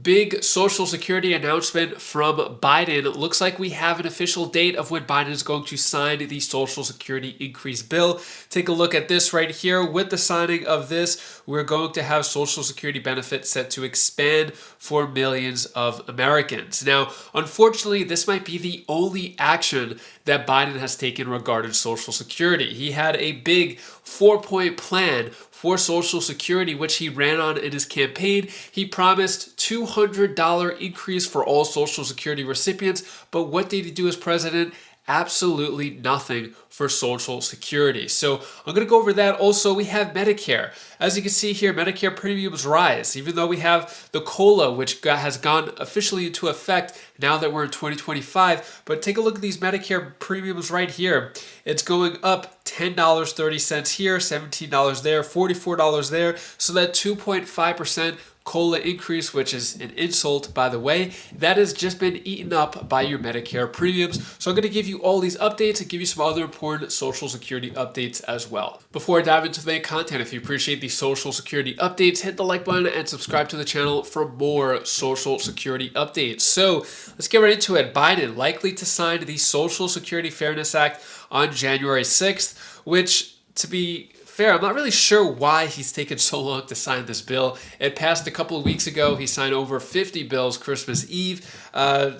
big Social Security announcement from Biden. It looks like we have an official date of when Biden is going to sign the Social Security increase bill. Take a look at this right here. With the signing of this, we're going to have Social Security benefits set to expand for millions of Americans. Now, unfortunately, this might be the only action that Biden has taken regarding Social Security. He had a big 4-point plan for Social Security, which he ran on in his campaign. He promised $200 increase for all Social Security recipients, but what did he do as president? Absolutely nothing for Social Security. So I'm going to go over that. Also, we have Medicare. As you can see here, Medicare premiums rise, even though we have the COLA, which has gone officially into effect now that we're in 2025. But take a look at these Medicare premiums right here. It's going up $10.30 here, $17 there, $44 there. So that 2.5% COLA increase, which is an insult, by the way, that has just been eaten up by your Medicare premiums. So I'm going to give you all these updates and give you some other important Social Security updates as well. Before I dive into the main content, if you appreciate the Social Security updates, hit the like button and subscribe to the channel for more Social Security updates. So let's get right into it. Biden likely to sign the Social Security Fairness Act on January 6th, which, to be fair, I'm not really sure why he's taken so long to sign this bill. It passed a couple of weeks ago. He signed over 50 bills Christmas Eve.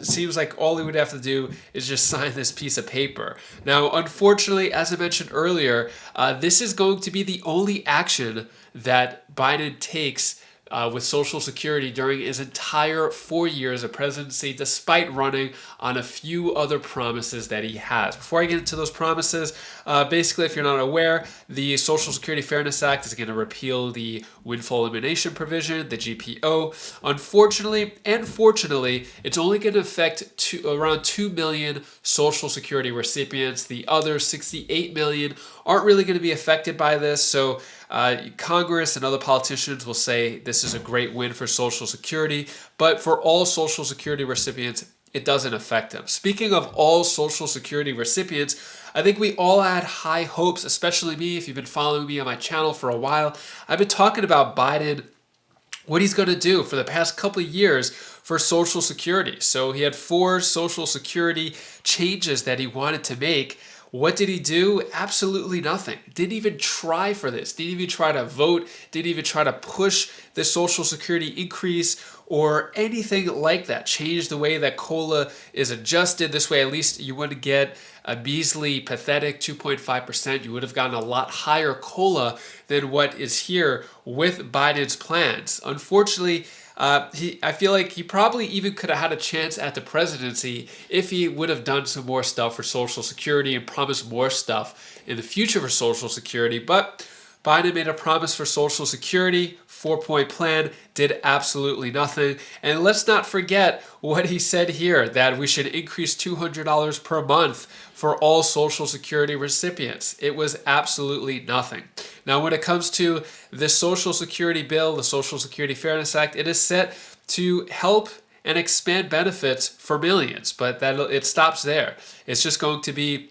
Seems like all he would have to do is just sign this piece of paper. Now, unfortunately, as I mentioned earlier, this is going to be the only action that Biden takes with Social Security during his entire 4 years of presidency, despite running on a few other promises that he has. Before I get into those promises, basically, if you're not aware, the Social Security Fairness Act is going to repeal the windfall elimination provision, the GPO. Unfortunately and fortunately, it's only going to affect around 2 million Social Security recipients. The other 68 million aren't really going to be affected by this. So Congress and other politicians will say this is a great win for Social Security, but for all Social Security recipients, it doesn't affect them. Speaking of all Social Security recipients, I think we all had high hopes, especially me. If you've been following me on my channel for a while, I've been talking about Biden, what he's going to do for the past couple of years for Social Security. So he had 4 Social Security changes that he wanted to make. What did he do? Absolutely nothing. Didn't even try for this. Didn't even try to vote. Didn't even try to push the Social Security increase or anything like that. Change the way that COLA is adjusted. This way, at least you wouldn't get a measly, pathetic 2.5%. You would have gotten a lot higher COLA than what is here with Biden's plans. Unfortunately, I feel like he probably even could have had a chance at the presidency if he would have done some more stuff for Social Security and promised more stuff in the future for Social Security. But Biden made a promise for Social Security, 4-point plan, did absolutely nothing. And let's not forget what he said here, that we should increase $200 per month for all Social Security recipients. It was absolutely nothing. Now, when it comes to the Social Security bill, the Social Security Fairness Act, it is set to help and expand benefits for millions, but it stops there. It's just going to be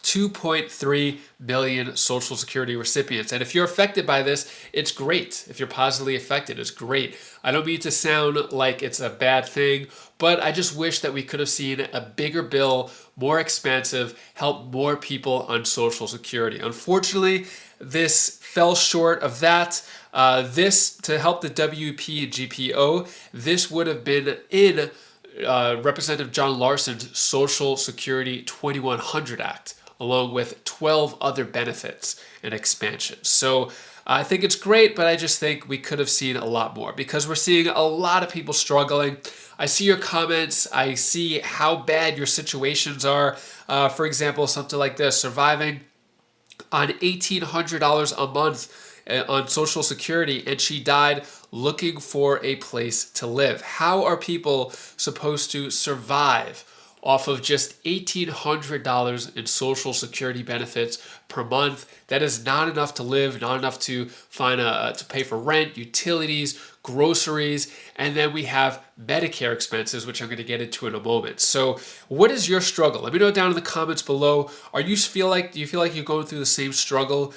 2.3 million Social Security recipients. And if you're affected by this, it's great. If you're positively affected, it's great. I don't mean to sound like it's a bad thing, but I just wish that we could have seen a bigger bill, more expansive, help more people on Social Security. Unfortunately, this fell short of that. This, to help the WP and GPO, this would have been in Representative John Larson's Social Security 2100 Act, along with 12 other benefits and expansions. So I think it's great, but I just think we could have seen a lot more because we're seeing a lot of people struggling. I see your comments. I see how bad your situations are. For example, something like this, surviving on $1,800 a month on Social Security, and she died looking for a place to live. How are people supposed to survive off of just $1,800 in Social Security benefits per month? That is not enough to live, not enough to find to pay for rent, utilities, groceries, and then we have Medicare expenses, which I'm going to get into in a moment. So, what is your struggle? Let me know down in the comments below. Do you feel like you're going through the same struggle?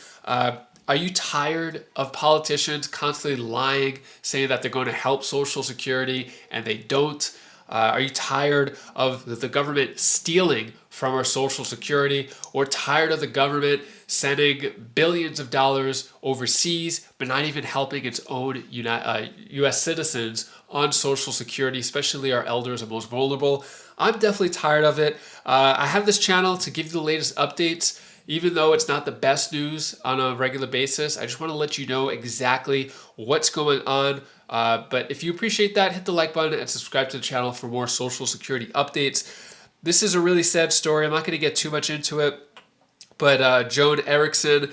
Are you tired of politicians constantly lying, saying that they're going to help Social Security and they don't? Are you tired of the government stealing from our Social Security, or tired of the government sending billions of dollars overseas but not even helping its own U.S. citizens on Social Security, especially our elders and most vulnerable? I'm definitely tired of it. I have this channel to give you the latest updates. Even though it's not the best news on a regular basis, I just want to let you know exactly what's going on. But if you appreciate that, hit the like button and subscribe to the channel for more Social Security updates. This is a really sad story. I'm not going to get too much into it, but Joan Erickson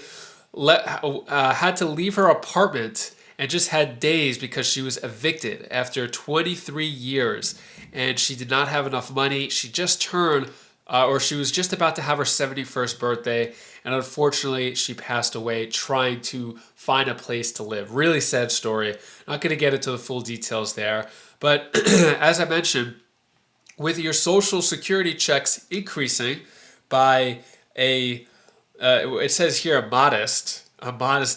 had to leave her apartment and just had days because she was evicted after 23 years and she did not have enough money. She just turned or she was just about to have her 71st birthday, and unfortunately she passed away trying to find a place to live. Really sad story. Not going to get into the full details there, but as I mentioned, with your Social Security checks increasing by it says here a modest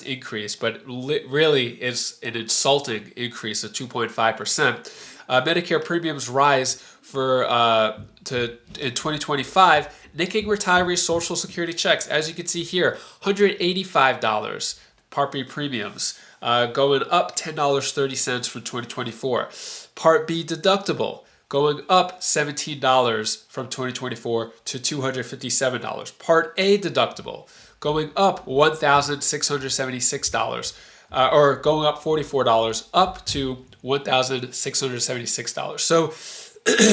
increase, but really it's an insulting increase of 2.5%. Medicare premiums rise in 2025, nicking retiree Social Security checks. As you can see here, $185 Part B premiums, going up $10.30 from 2024. Part B deductible going up $17 from 2024 to $257. Part A deductible going up $1,676, or going up $44 up to $1,676. So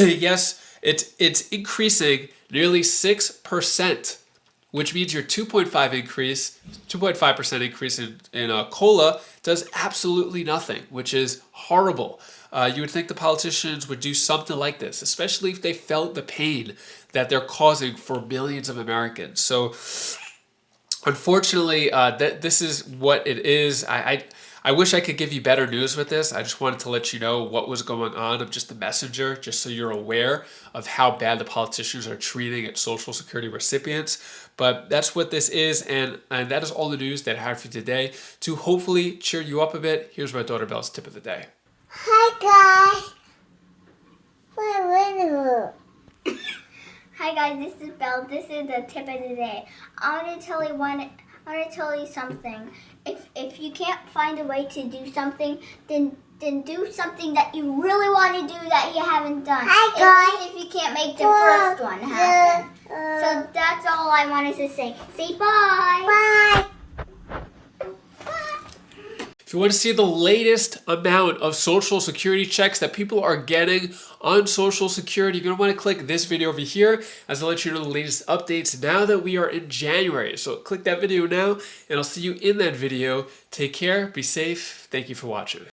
yes, it's increasing nearly 6%, which means your 2.5% increase in COLA does absolutely nothing, which is horrible. You would think the politicians would do something like this, especially if they felt the pain that they're causing for millions of Americans. So unfortunately, this is what it is. I wish I could give you better news with this. I just wanted to let you know what was going on. I'm just the messenger, just so you're aware of how bad the politicians are treating its Social Security recipients. But that's what this is, and that is all the news that I have for you today. To hopefully cheer you up a bit, here's my daughter Belle's tip of the day. Hi guys, this is Belle. This is the tip of the day. I want to tell you something. If you can't find a way to do something, then do something that you really want to do that you haven't done. Hi guys. Even if you can't make the first one happen. So that's all I wanted to say. Say bye. Bye. If you want to see the latest amount of Social Security checks that people are getting on Social Security, you're going to want to click this video over here as I'll let you know the latest updates now that we are in January. So click that video now and I'll see you in that video. Take care, be safe. Thank you for watching.